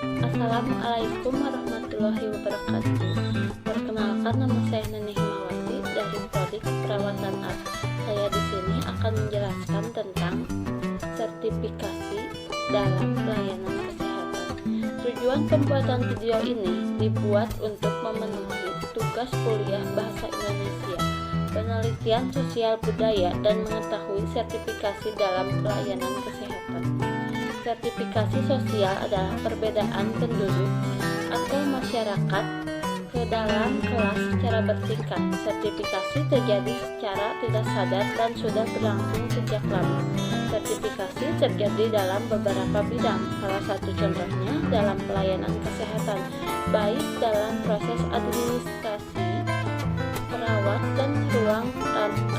Assalamualaikum warahmatullahi wabarakatuh. Perkenalkan, nama saya Nenek Himawati dari Prodi Keperawatan A. Saya di sini akan menjelaskan tentang sertifikasi dalam pelayanan kesehatan. Tujuan pembuatan video ini dibuat untuk memenuhi tugas kuliah Bahasa Indonesia, Penelitian Sosial Budaya, dan mengetahui sertifikasi dalam pelayanan kesehatan. Sertifikasi sosial adalah perbedaan penduduk atau masyarakat ke dalam kelas secara bertingkat. Sertifikasi terjadi secara tidak sadar dan sudah berlangsung sejak lama. Sertifikasi terjadi dalam beberapa bidang, salah satu contohnya dalam pelayanan kesehatan, baik dalam proses administrasi, perawat, dan ruang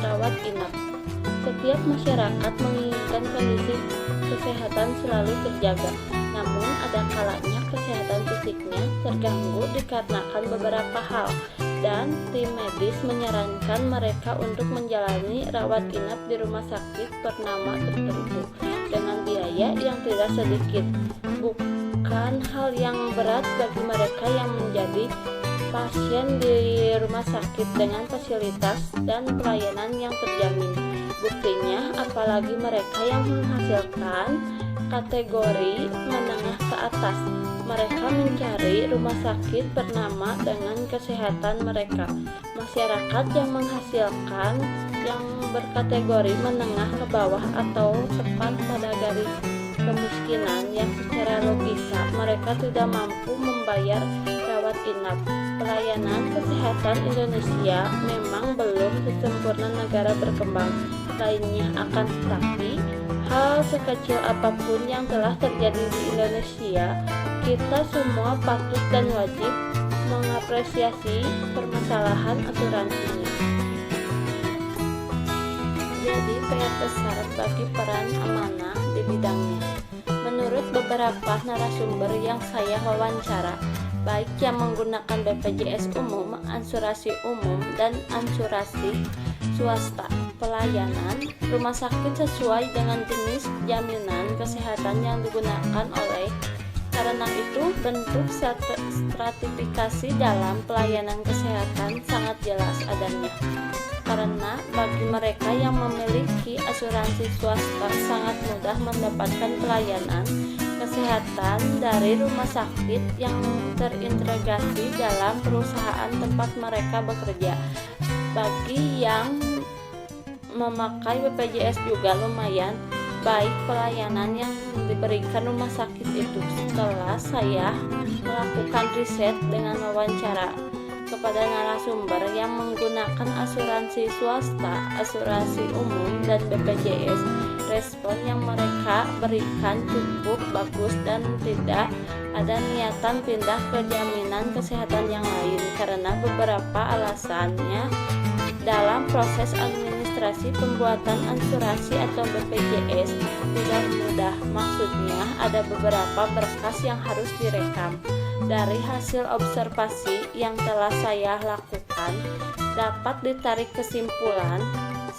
rawat inap. Setiap masyarakat menginginkan kondisi kesehatan selalu terjaga, namun ada kalanya kesehatan fisiknya terganggu dikarenakan beberapa hal, dan tim medis menyarankan mereka untuk menjalani rawat inap di rumah sakit bernama tertentu dengan biaya yang tidak sedikit. Bukan hal yang berat bagi mereka yang menjadi pasien di rumah sakit dengan fasilitas dan pelayanan yang terjamin. Buktinya, apalagi mereka yang menghasilkan kategori menengah ke atas, mereka mencari rumah sakit bernama dengan kesehatan mereka. Masyarakat yang menghasilkan yang berkategori menengah ke bawah atau tepat pada garis kemiskinan yang secara logika mereka tidak mampu membayar rawat inap. Pelayanan kesehatan Indonesia memang belum sesempurna negara berkembang lainnya, akan tetapi hal sekecil apapun yang telah terjadi di Indonesia, kita semua patut dan wajib mengapresiasi permasalahan asuransinya. Jadi PR besar bagi peran amanah di bidangnya. Menurut beberapa narasumber yang saya wawancara, baik yang menggunakan BPJS umum, asuransi umum, dan asuransi swasta, pelayanan rumah sakit sesuai dengan jenis jaminan kesehatan yang digunakan oleh. Karena itu, bentuk stratifikasi dalam pelayanan kesehatan sangat jelas adanya. Karena bagi mereka yang memiliki asuransi swasta sangat mudah mendapatkan pelayanan kesehatan dari rumah sakit yang terintegrasi dalam perusahaan tempat mereka bekerja. Bagi yang memakai BPJS juga lumayan baik pelayanan yang diberikan rumah sakit itu. Setelah saya melakukan riset dengan wawancara kepada narasumber yang menggunakan asuransi swasta, asuransi umum, dan BPJS, respon yang mereka berikan cukup bagus dan tidak ada niatan pindah ke jaminan kesehatan yang lain karena beberapa alasannya. Dalam proses administrasi pembuatan asuransi atau BPJS tidak mudah, maksudnya ada beberapa berkas yang harus direkam. Dari hasil observasi yang telah saya lakukan, dapat ditarik kesimpulan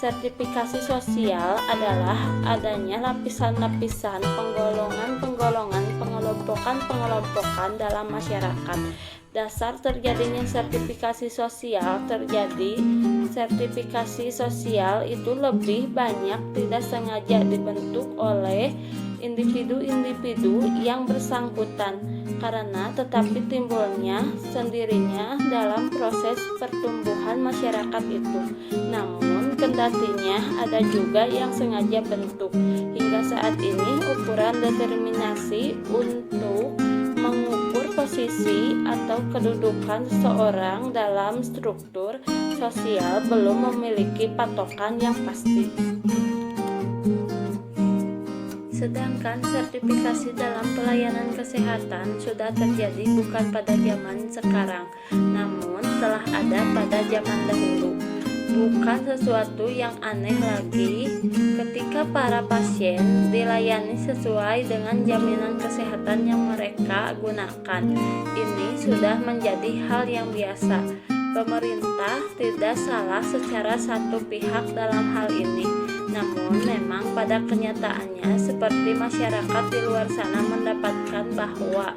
sertifikasi sosial adalah adanya lapisan-lapisan, penggolongan-penggolongan, pengelompokan-pengelompokan dalam masyarakat. Dasar terjadinya sertifikasi sosial sertifikasi sosial itu lebih banyak tidak sengaja dibentuk oleh individu-individu yang bersangkutan karena tetapi timbulnya sendirinya dalam proses pertumbuhan masyarakat itu. Namun kendatinya ada juga yang sengaja bentuk. Hingga saat ini ukuran determinasi untuk mengukur posisi atau kedudukan seseorang dalam struktur sosial belum memiliki patokan yang pasti. Sedangkan sertifikasi dalam pelayanan kesehatan sudah terjadi bukan pada zaman sekarang, namun telah ada pada zaman dahulu. Bukan sesuatu yang aneh lagi ketika para pasien dilayani sesuai dengan jaminan kesehatan yang mereka gunakan. Ini sudah menjadi hal yang biasa. Pemerintah tidak salah secara satu pihak dalam hal ini. Namun memang pada kenyataannya seperti masyarakat di luar sana mendapatkan bahwa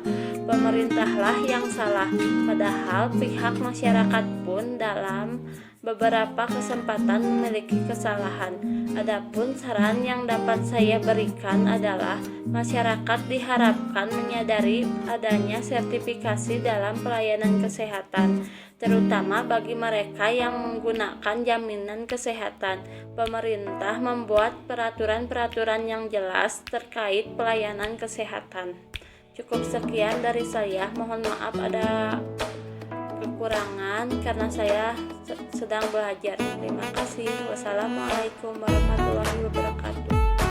pemerintahlah yang salah, padahal pihak masyarakat pun dalam beberapa kesempatan memiliki kesalahan. Adapun saran yang dapat saya berikan adalah masyarakat diharapkan menyadari adanya sertifikasi dalam pelayanan kesehatan, terutama bagi mereka yang menggunakan jaminan kesehatan. Pemerintah membuat peraturan-peraturan yang jelas terkait pelayanan kesehatan. Cukup sekian dari saya, mohon maaf ada kekurangan karena saya sedang belajar. Terima kasih. Wassalamualaikum warahmatullahi wabarakatuh.